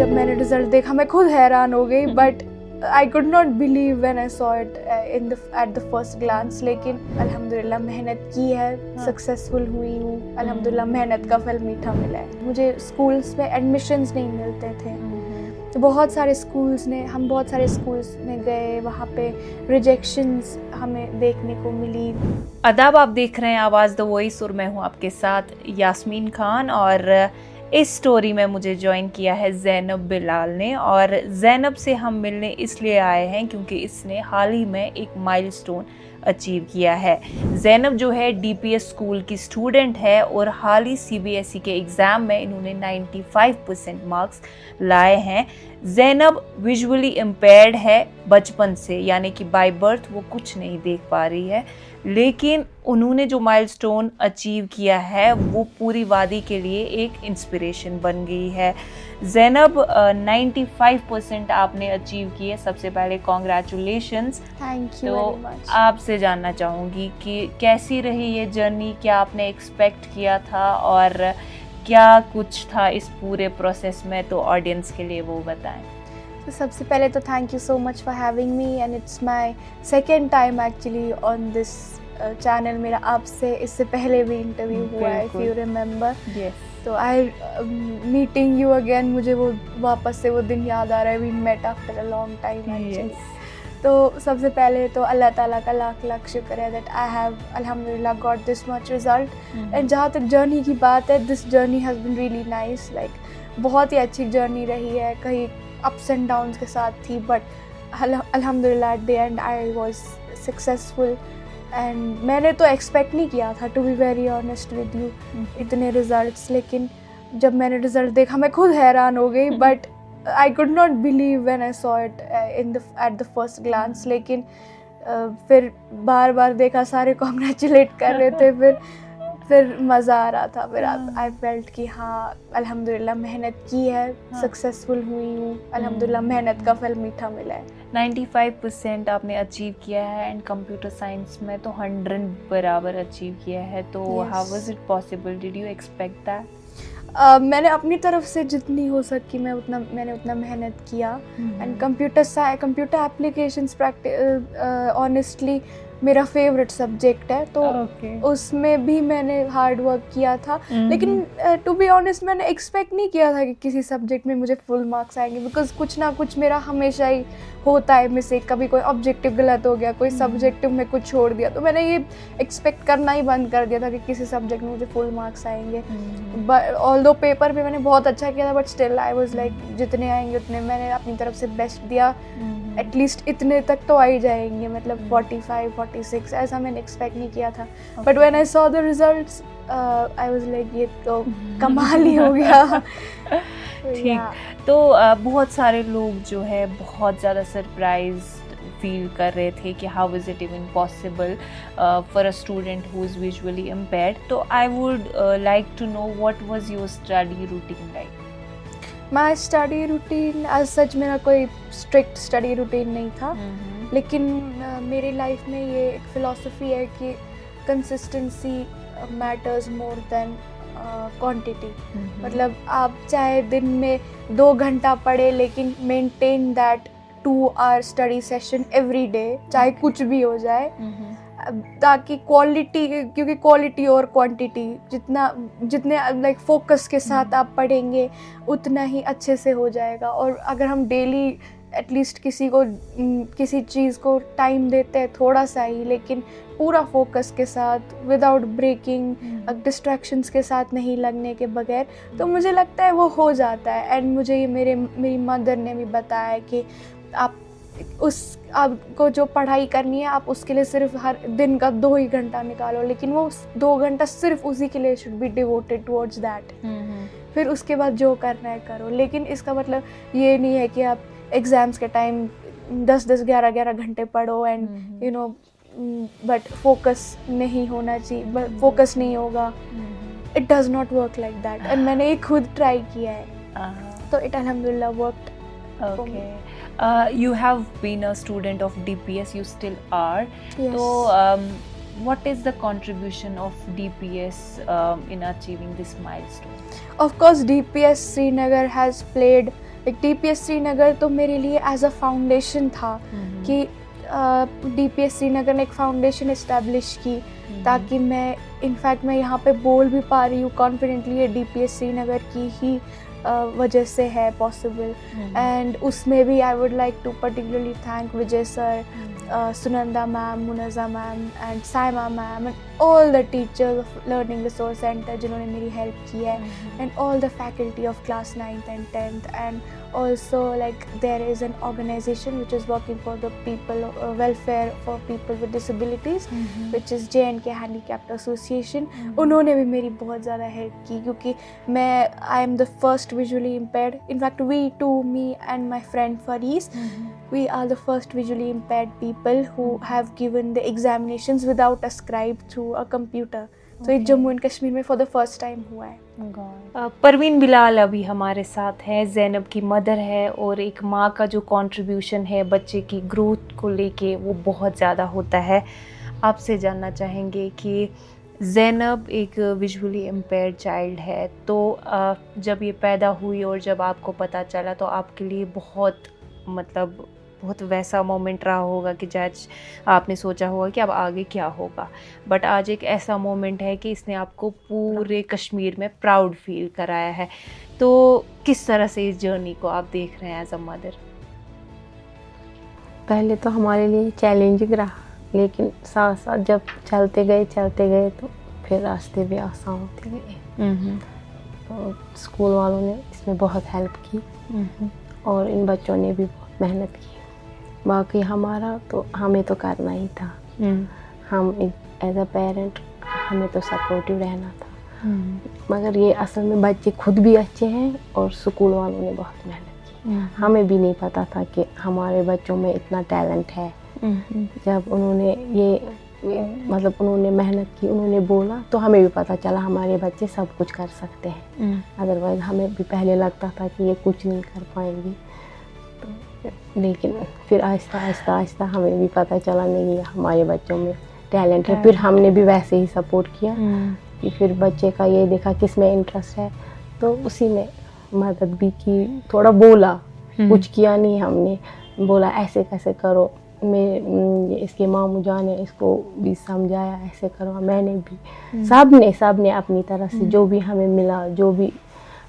जब मैंने रिजल्ट देखा मैं खुद हैरान हो गई, but I could not believe when I saw it at the first glance. लेकिन अल्हम्दुलिल्लाह मेहनत की है, सक्सेसफुल हुई हूँ, अल्हम्दुलिल्लाह मेहनत का फल मीठा मिला है। मुझे स्कूल्स में एडमिशन्स नहीं मिलते थे, तो हम बहुत सारे स्कूल्स में गए, वहाँ पे रिजेक्शंस हमें देखने को मिली। आदाब, आप देख रहे हैं आवाज़ द वॉइस और मैं हूँ आपके साथ यास्मीन खान। और इस स्टोरी में मुझे ज्वाइन किया है ज़ैनब बिलाल ने। और ज़ैनब से हम मिलने इसलिए आए हैं क्योंकि इसने हाल ही में एक माइलस्टोन अचीव किया है। ज़ैनब जो है डीपीएस स्कूल की स्टूडेंट है और हाल ही सीबीएसई के एग्ज़ाम में इन्होंने 95% मार्क्स लाए हैं। ज़ैनब विजुअली इम्पेयर्ड है बचपन से, यानी कि बाय बर्थ वो कुछ नहीं देख पा रही है, लेकिन उन्होंने जो माइलस्टोन अचीव किया है वो पूरी वादी के लिए एक इंस्पिरेशन बन गई है। ज़ैनब 95% आपने अचीव किए, सबसे पहले कॉन्ग्रेचुलेशंस। थैंक यू तो वेरी मच। आपसे जानना चाहूँगी कि कैसी रही ये जर्नी, क्या आपने एक्सपेक्ट किया था और क्या कुछ था इस पूरे प्रोसेस में, तो ऑडियंस के लिए वो बताएं। तो सबसे पहले तो thank you so much for having me, and it's my second time actually on this channel. मेरा आपसे इससे पहले भी इंटरव्यू हुआ है, इफ यू रिमेंबर। तो आई मीटिंग यू अगेन, मुझे वो वापस से वो दिन याद आ रहा है। We met after a long time actually. तो सबसे पहले तो अल्लाह ताला का लाख लाख शुक्र है दैट आई हैव अल्हम्दुलिल्लाह got this much result. And जहाँ तक जर्नी की बात है, this journey has been really nice. Like बहुत ही अच्छी जर्नी रही है, कहीं अप्स एंड डाउन्स के साथ थी, बट अल्हम्दुलिल्लाह at the end I was successful. And मैंने तो एक्सपेक्ट नहीं किया था, to be very honest with you, इतने रिजल्ट्स। लेकिन जब मैंने रिजल्ट देखा मैं खुद हैरान हो गई, but I could not believe when I saw it at the first glance. लेकिन फिर बार बार देखा, सारे कॉन्ग्रेचुलेट कर रहे थे, फिर मज़ा आ रहा था। फिर आई फेल्ट कि हाँ अल्हम्दुलिल्लाह मेहनत की है, सक्सेसफुल हुई हूँ, अल्हम्दुलिल्लाह मेहनत का फल मीठा मिला है। 95% आपने अचीव किया है एंड कंप्यूटर साइंस में तो 100 बराबर अचीव किया है। तो how was it possible, did you expect that? मैंने अपनी तरफ से जितनी हो सकी मैंने उतना मेहनत किया। एंड कंप्यूटर एप्लीकेशंस ऑनेस्टली मेरा फेवरेट सब्जेक्ट है, तो उसमें भी मैंने हार्ड वर्क किया था। लेकिन टू बी ऑनेस्ट मैंने एक्सपेक्ट नहीं किया था कि किसी सब्जेक्ट में मुझे फुल मार्क्स आएंगे, बिकॉज कुछ ना कुछ मेरा हमेशा ही होता है मिस्टेक। कभी कोई ऑब्जेक्टिव गलत हो गया, कोई सब्जेक्टिव में कुछ छोड़ दिया, तो मैंने ये एक्सपेक्ट करना ही बंद कर दिया था कि किसी सब्जेक्ट में मुझे फुल मार्क्स आएंगे। बट ऑल्दो पेपर पे मैंने बहुत अच्छा किया था, but still I was like जितने आएंगे उतने मैंने अपनी तरफ से बेस्ट दिया। एटलीस्ट इतने तक तो आ ही जाएंगे, मतलब 45 46 ऐसा मैंने एक्सपेक्ट नहीं किया था। But when I saw the results I was like ये तो कमाल ही हो गया। ठीक, तो बहुत सारे लोग जो है बहुत ज़्यादा सरप्राइज फील कर रहे थे कि how is it even possible for a student who is visually impaired. तो I would like to know what was your study routine like? My study routine as such मेरा कोई स्ट्रिक्ट स्टडी रूटीन नहीं था, लेकिन मेरी life में ये एक फ़िलॉसफी है कि consistency matters more than quantity. मतलब आप चाहे दिन में 2 घंटा पढ़े, लेकिन maintain that 2 hour study session every day, चाहे कुछ भी हो जाए, ताकि क्वालिटी, क्योंकि क्वालिटी और क्वांटिटी जितने लाइक फोकस के साथ आप पढ़ेंगे उतना ही अच्छे से हो जाएगा। और अगर हम डेली एटलीस्ट किसी चीज़ को टाइम देते हैं थोड़ा सा ही, लेकिन पूरा फोकस के साथ, विदाउट ब्रेकिंग, डिस्ट्रैक्शंस के साथ नहीं लगने के बगैर, तो मुझे लगता है वो हो जाता है। एंड मुझे ये मेरी मदर ने भी बताया कि आपको जो पढ़ाई करनी है आप उसके लिए सिर्फ हर दिन का 2 ही घंटा निकालो, लेकिन वो 2 घंटा सिर्फ उसी के लिए should be devoted towards that. फिर उसके बाद जो करना है करो। लेकिन इसका मतलब ये नहीं है कि आप एग्ज़ाम्स के टाइम 10-10 11-11 घंटे पढ़ो and you know, but focus नहीं होना चाहिए, फोकस नहीं होगा। It does not work like that. And मैंने ये खुद ट्राई किया है, तो इट अल्हम्दुलिल्लाह worked. Okay. You have been a student of DPS, you still are. Yes. So what is the contribution of DPS in achieving this milestone? Of course, DPS Srinagar has played like DPS Srinagar तो मेरे लिए as a foundation था कि DPS Srinagar ने एक foundation establish की ताकि मैं इनफैक्ट मैं यहाँ पे बोल भी पा रही हूँ कॉन्फिडेंटली, ये DPS श्रीनगर की ही वजह से है पॉसिबल। एंड उसमें भी I would like to particularly thank Vijay sir, Sunanda ma'am, Munaza ma'am and Saima ma'am and all the teachers of learning resource centre जिन्होंने मेरी हेल्प की है, and all the faculty of class 9th and 10th, and also like there is an organization which is working for the people welfare for people with disabilities which is J&K Handicapped Association। उन्होंने भी मेरी बहुत ज़्यादा help की क्योंकि मैं I am the first visually impaired, in fact we two, me and my friend Faris, we are the first visually impaired people who have given the examinations without a scribe through a computer। तो ये Jammu and Kashmir में for the first time हुआ है। परवीन बिलाल अभी हमारे साथ है, ज़ैनब की मदर है, और एक माँ का जो कंट्रीब्यूशन है बच्चे की ग्रोथ को लेके वो बहुत ज़्यादा होता है। आपसे जानना चाहेंगे कि ज़ैनब एक विजुअली इम्पेयर्ड चाइल्ड है, तो जब ये पैदा हुई और जब आपको पता चला तो आपके लिए बहुत वैसा मोमेंट रहा होगा कि जज आपने सोचा होगा कि अब आगे क्या होगा, बट आज एक ऐसा मोमेंट है कि इसने आपको पूरे कश्मीर में प्राउड फील कराया है। तो किस तरह से इस जर्नी को आप देख रहे हैं एज अ मदर? पहले तो हमारे लिए चैलेंजिंग रहा, लेकिन साथ साथ जब चलते गए तो फिर रास्ते भी आसान होते गए। तो स्कूल वालों ने इसमें बहुत हेल्प की और इन बच्चों ने भी बहुत मेहनत की। बाकी हमारा तो हमें तो करना ही था, हम एज अ पेरेंट हमें तो सपोर्टिव रहना था। मगर ये असल में बच्चे खुद भी अच्छे हैं और स्कूल वालों ने बहुत मेहनत की। हमें भी नहीं पता था कि हमारे बच्चों में इतना टैलेंट है। जब उन्होंने उन्होंने मेहनत की, उन्होंने बोला तो हमें भी पता चला हमारे बच्चे सब कुछ कर सकते हैं। अदरवाइज हमें भी पहले लगता था कि ये कुछ नहीं कर पाएंगे, तो लेकिन फिर आहिस्ता हमें भी पता चला नहीं हमारे बच्चों में टैलेंट है। फिर हमने भी वैसे ही सपोर्ट किया कि फिर बच्चे का ये देखा किस में इंटरेस्ट है तो उसी में मदद भी की। थोड़ा बोला, कुछ किया नहीं, हमने बोला ऐसे कैसे करो। मैं इसके मामू जान ने इसको भी समझाया ऐसे करो। मैंने भी सब ने अपनी तरह से जो भी हमें मिला, जो भी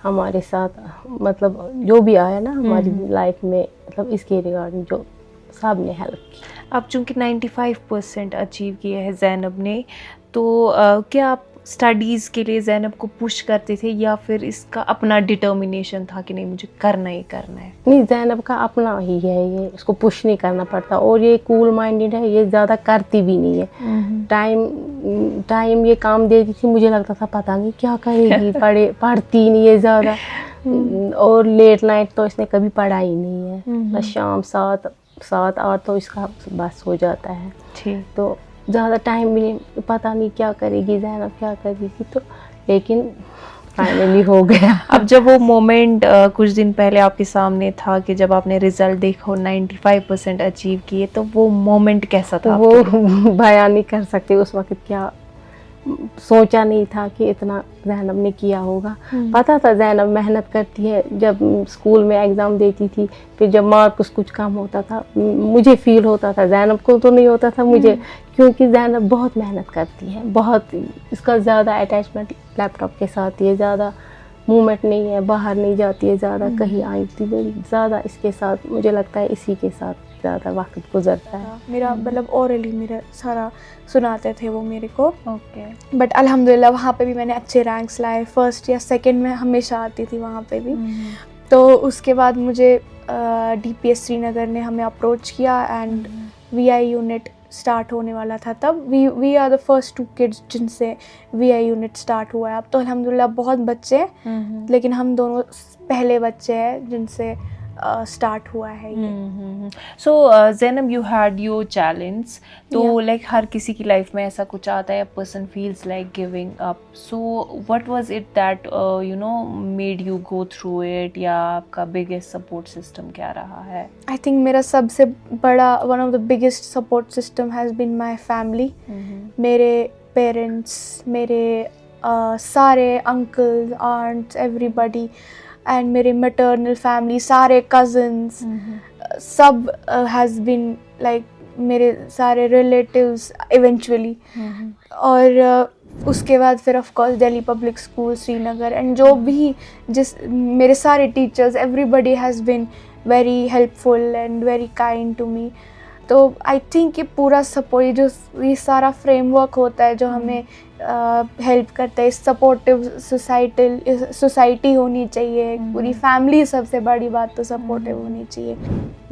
हमारे साथ जो भी आया ना हमारी लाइफ में, इसके रिगार्डिंग जो सब ने हेल्प की। अब चूँकि 95% अचीव किया है ज़ैनब ने, तो क्या आप स्टडीज़ के लिए ज़ैनब को पुश करते थे या फिर इसका अपना डिटर्मिनेशन था कि नहीं मुझे करना ही करना है? नहीं, ज़ैनब का अपना ही है, ये उसको पुश नहीं करना पड़ता और ये कूल माइंडेड है, ये ज़्यादा करती भी नहीं है। टाइम ये काम देती थी, मुझे लगता था पता नहीं क्या करेगी, पढ़ती नहीं है ज़्यादा और लेट नाइट तो इसने कभी पढ़ा ही नहीं है। बस शाम 7-8 तो इसका बस हो जाता है। ठीक, तो ज़्यादा टाइम भी नहीं, पता नहीं क्या करेगी ज़ैनब, क्या करेगी, तो लेकिन फाइनली हो गया। अब जब वो मोमेंट कुछ दिन पहले आपके सामने था कि जब आपने रिजल्ट देखा 95% अचीव किए, तो वो मोमेंट कैसा था? वो बयान नहीं कर सकते उस वक्त, क्या सोचा नहीं था कि इतना ज़ैनब ने किया होगा। पता था ज़ैनब मेहनत करती है, जब स्कूल में एग्ज़ाम देती थी, फिर जब मार्क्स कुछ कम होता था मुझे फील होता था, ज़ैनब को तो नहीं होता था मुझे, क्योंकि ज़ैनब बहुत मेहनत करती है, बहुत इसका ज़्यादा अटैचमेंट लैपटॉप के साथ, ये ज़्यादा मूवमेंट नहीं है, बाहर नहीं जाती है ज़्यादा, कहीं आई थी ज़्यादा इसके साथ, मुझे लगता है इसी के साथ ज़्यादा वक्त गुजरता है। मेरा ओरली मेरा सारा सुनाते थे वो मेरे को। ओके। बट अल्हम्दुलिल्लाह वहाँ पे भी मैंने अच्छे रैंक्स लाए, फर्स्ट या सेकंड में हमेशा आती थी वहाँ पे भी। तो उसके बाद मुझे DPS श्रीनगर ने हमें अप्रोच किया एंड VI यूनिट स्टार्ट होने वाला था तब। We are the first 2 kids जिनसे VI यूनिट स्टार्ट हुआ है। अब तो अल्हम्दुलिल्लाह बहुत बच्चे हैं, लेकिन हम दोनों पहले बच्चे हैं जिनसे स्टार्ट हुआ है ये। So Zainab, you had your challenge, तो लाइक हर किसी की लाइफ में ऐसा कुछ आता है, person feels like giving up, so what was it that made you go through it, या आपका बिगेस्ट सपोर्ट सिस्टम क्या रहा है? आई थिंक मेरा सबसे बड़ा one of the biggest support system has been my family. मेरे पेरेंट्स, मेरे सारे अंकल्स, आंट्स, एवरीबडी, and मेरे maternal family, सारे cousins, सब has been like मेरे सारे relatives eventually. और उसके बाद फिर of course Delhi public school Srinagar, and जो भी जिस मेरे सारे teachers, everybody has been very helpful and very kind to me. तो आई थिंक ये पूरा सपोर्ट, ये सारा फ्रेमवर्क होता है जो हमें हेल्प करता है. सपोर्टिव सोसाइटी होनी चाहिए, पूरी फैमिली, सबसे बड़ी बात तो सपोर्टिव होनी चाहिए.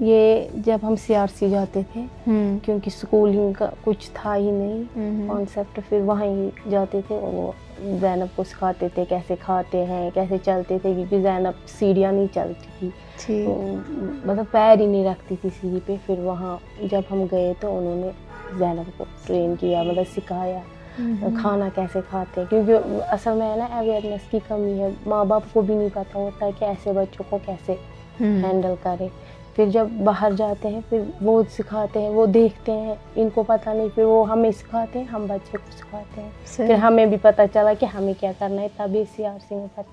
ये जब हम CRC जाते थे, क्योंकि स्कूलिंग का कुछ था ही नहीं कॉन्सेप्ट, फिर वहीं जाते थे और वो ज़ैनब को सिखाते थे कैसे खाते हैं, कैसे चलते थे, क्योंकि ज़ैनब सीढ़ियाँ नहीं चलती थी, तो मतलब पैर ही नहीं रखती थी सीढ़ी पे. फिर वहाँ जब हम गए तो उन्होंने ज़ैनब को ट्रेन किया, मतलब सिखाया खाना कैसे खाते हैं, क्योंकि असल में है ना अवेयरनेस की कमी है. माँ बाप को भी नहीं पता होता है कि ऐसे बच्चों को कैसे हैंडल करें. फिर जब बाहर जाते हैं फिर वो सिखाते हैं, वो देखते हैं, इनको पता नहीं, फिर वो हमें सिखाते हैं, हम बच्चे को सिखाते हैं. फिर हमें भी पता चला कि हमें क्या करना है, तभी CRC में पता.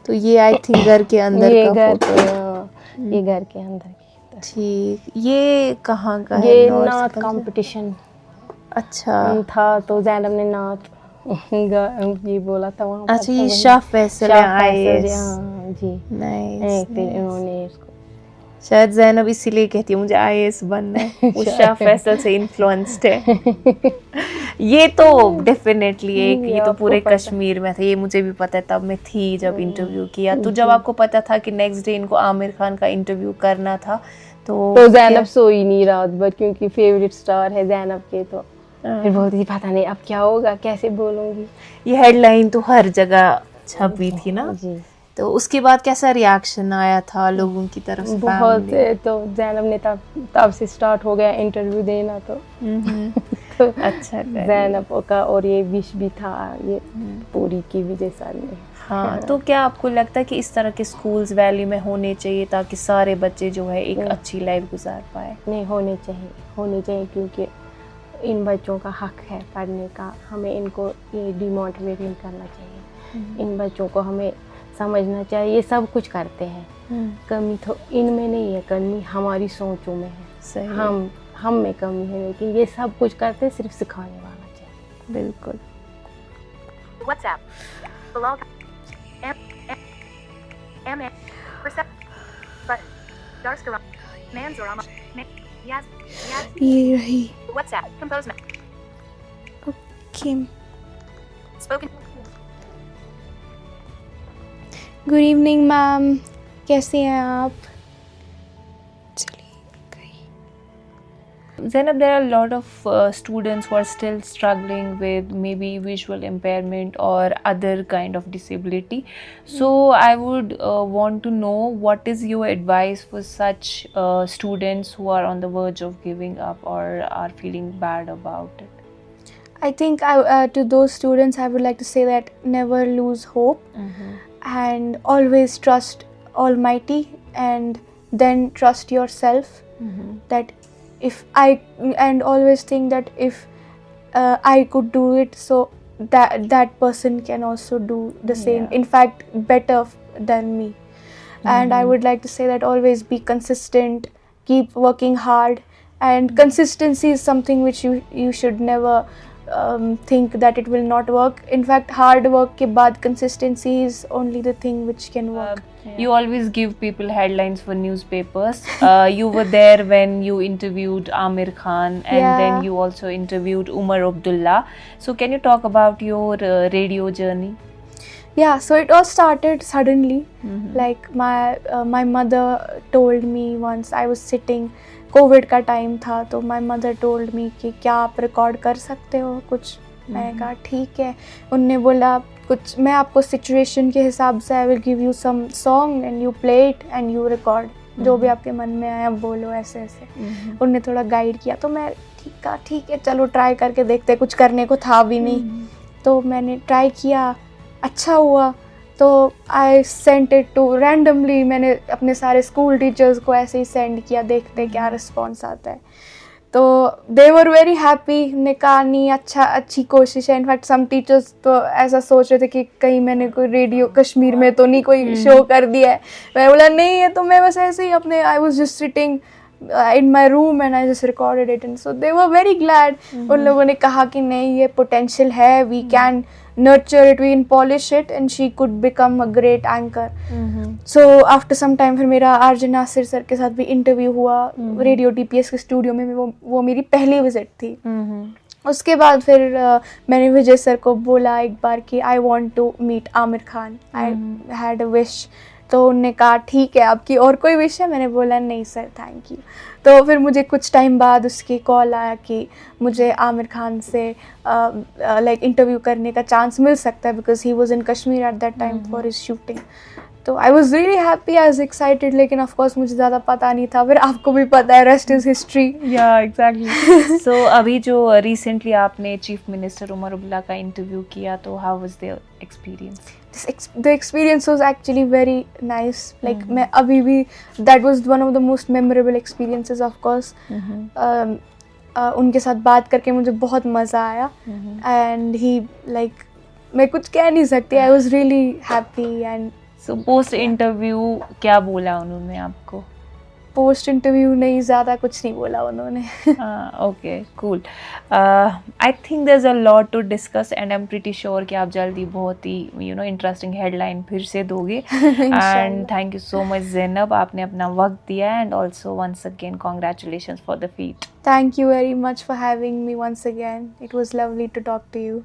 तो ये आई थिंक घर के अंदर ये का घर फोटो. ये घर के अंदर की. ठीक, ये कहाँ का है? ये नात कंपटीशन अच्छा था, तो ज़ैनब ने नात ये बोला था वहाँ. अच्छा, ये शाह फैसल IAS. हाँ जी, नाइस. फिर इन्होंने इसको शायद ज़ैनब इसीलिए कहती है मुझे IAS बनना है, वो शाह फैसल से इन्फ्लुएंस्ड है. ये तो डेफिनेटली एक, ये तो पूरे कश्मीर में था, ये मुझे भी पता है, तब मैं थी जब इंटरव्यू किया. तो जब आपको पता था कि नेक्स्ट डे इनको आमिर खान का इंटरव्यू करना था, तो ज़ैनब सोई नहीं रात भर, क्योंकि फेवरेट स्टार है ज़ैनब के. तो फिर बोलती थी पता नहीं अब क्या होगा, कैसे बोलूँगी. ये हेडलाइन तो हर जगह छपी थी ना जी. तो उसके बाद कैसा रिएक्शन आया था लोगों की तरफ से? बहुत. तो ज़ैनब ने तब से स्टार्ट हो गया इंटरव्यू देना. तो अच्छा ज़ैनब का और ये विश भी था, ये पूरी की विजय सर ने. हाँ, तो क्या आपको लगता है कि इस तरह के स्कूल्स वैली में होने चाहिए ताकि सारे बच्चे जो है एक अच्छी लाइफ गुजार पाए? नहीं, होने चाहिए, क्योंकि इन बच्चों का हक है पढ़ने का. हमें इनको ये डिमोटिवेट नहीं करना चाहिए. इन बच्चों को हमें समझना चाहिए ये सब कुछ करते हैं, कमी तो इनमें नहीं है, कमी हमारी सोचों में है. सही. हम में कमी है, लेकिन ये सब कुछ करते हैं, सिर्फ सिखाने वाला चाहिए. बिल्कुल. ये रही. ओके. गुड इवनिंग मैम, कैसे हैं आप? Zainab, there are a lot of students who are still struggling with maybe visual impairment or other kind of disability. So I would want to know what is your advice for such students who are on the verge of giving up or are feeling bad about it? I think to those students I would like to say that never lose hope, and always trust Almighty, and then trust yourself. That and always think that if I could do it, so that person can also do the same. In fact, better than me. And I would like to say that always be consistent, keep working hard, and consistency is something which you should never think that it will not work. In fact, hard work ke baad consistency is only the thing which can work. You always give people headlines for newspapers. You were there when you interviewed Amir Khan, and then you also interviewed Umar Abdullah. So can you talk about your radio journey? Yeah, so it all started suddenly. Like my mother told me once, I was sitting, Covid का time था, तो my mother told me कि क्या आप record कर सकते हो कुछ. मैंने कहा ठीक है. उनने बोला कुछ, मैं आपको सिचुएशन के हिसाब से I will give you some song and you play it and you record, जो भी आपके मन में आया बोलो, ऐसे ऐसे. उनने थोड़ा गाइड किया, तो मैं ठीक है चलो ट्राई करके देखते, कुछ करने को था भी नहीं. तो मैंने ट्राई किया, अच्छा हुआ. तो I sent it to randomly, मैंने अपने सारे स्कूल टीचर्स को ऐसे ही सेंड किया, देखते क्या रिस्पॉन्स आता है. तो दे वर वेरी हैप्पी, ने कहा नहीं अच्छा, अच्छी कोशिश है। इनफैक्ट सम टीचर्स तो ऐसा सोच रहे थे कि कहीं मैंने कोई रेडियो कश्मीर में तो नहीं कोई शो कर दिया है। मैं बोला नहीं, है तो मैं बस ऐसे ही अपने, I was just sitting in my room and I just recorded it, and so they were very glad. उन लोगों ने कहा कि नहीं, ये potential है, we can nurture it, we can polish it, and she could become a great anchor. So after some time फिर मेरा आरजे नासिर सर के साथ भी इंटरव्यू हुआ रेडियो DPS के स्टूडियो में। वो मेरी पहली विजिट थी। उसके बाद फिर मैंने विजय सर को बोला एक बार कि I want to meet Aamir Khan, I had a wish. तो उन्होंने कहा ठीक है, आपकी और कोई विश है? मैंने बोला नहीं सर, थैंक यू। तो फिर मुझे कुछ टाइम बाद उसकी कॉल आया कि मुझे आमिर खान से लाइक इंटरव्यू करने का चांस मिल सकता है, because he was in Kashmir at that time for his shooting. तो I was really happy, I was excited, लेकिन ऑफकोर्स मुझे ज़्यादा पता नहीं था। फिर आपको भी पता है, रेस्ट इज़ हिस्ट्री। या एग्जैक्टली। सो अभी जो रिसेंटली आपने चीफ मिनिस्टर उमर अब्दुल्ला का इंटरव्यू किया, तो how was their experience? The experience was actually very nice. Like मैं अभी भी, that was one of the most memorable experiences of course. उनके साथ बात करके मुझे बहुत मज़ा आया, and he like, मैं कुछ कह नहीं सकती, I was really happy. And so post interview क्या बोला उन्होंने आपको? पोस्ट इंटरव्यू नहीं, ज़्यादा कुछ नहीं बोला उन्होंने। Okay, cool. I think there is a lot to discuss and I am pretty sure कि आप जल्दी बहुत ही इंटरेस्टिंग हेडलाइन फिर से दोगे। And thank you so much Zainab, आपने अपना वक्त दिया, and also once again congratulations for the feat. Thank you very much for having me once again. It was lovely to talk to you.